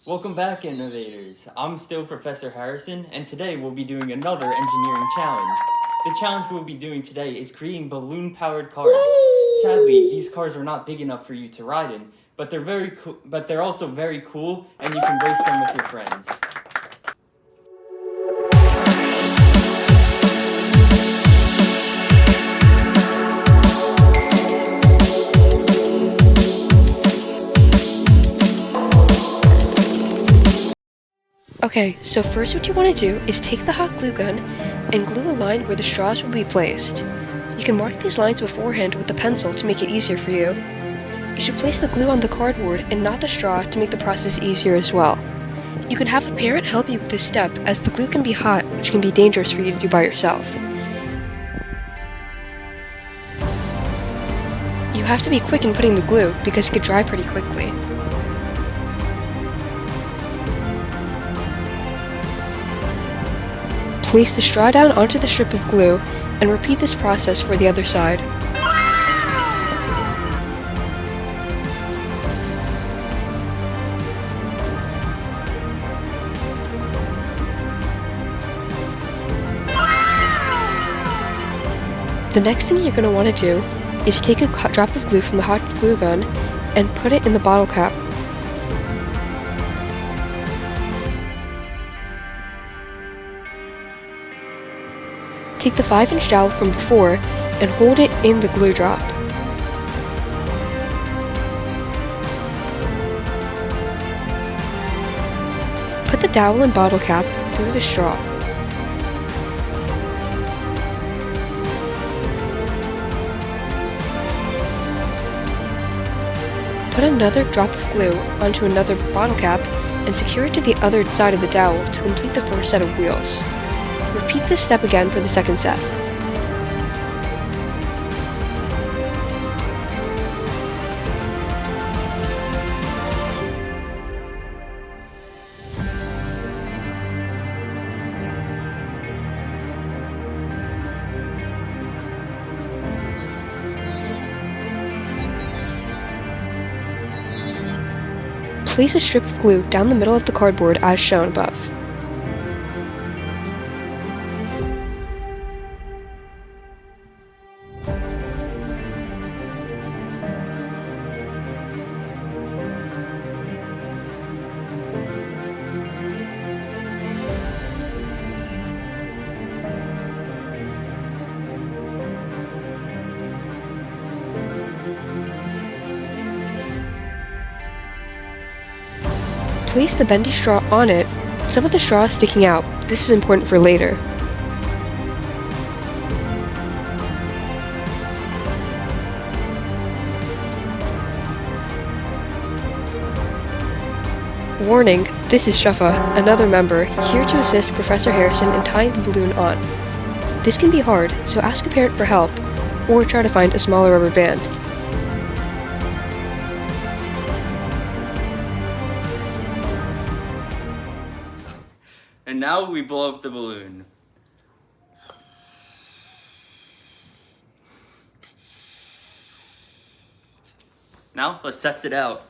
Welcome back, innovators. I'm still Professor Harrison, and today we'll be doing another engineering challenge. The challenge we'll be doing today is creating balloon-powered cars. Sadly, these cars are not big enough for you to ride in, but they're very cool. But they're also very cool, and you can race them with your friends. Okay, so first what you want to do is take the hot glue gun and glue a line where the straws will be placed. You can mark these lines beforehand with a pencil to make it easier for you. You should place the glue on the cardboard and not the straw to make the process easier as well. You can have a parent help you with this step as the glue can be hot, which can be dangerous for you to do by yourself. You have to be quick in putting the glue because it could dry pretty quickly. Place the straw down onto the strip of glue and repeat this process for the other side. The next thing you're going to want to do is take a drop of glue from the hot glue gun and put it in the bottle cap. Take the 5-inch dowel from before and hold it in the glue drop. Put the dowel and bottle cap through the straw. Put another drop of glue onto another bottle cap and secure it to the other side of the dowel to complete the first set of wheels. Repeat this step again for the second set. Place a strip of glue down the middle of the cardboard as shown above. Place the bendy straw on it, with some of the straw sticking out. This is important for later. Warning, this is Shuffa, another member, here to assist Professor Harrison in tying the balloon on. This can be hard, so ask a parent for help, or try to find a smaller rubber band. And now we blow up the balloon. Now let's test it out.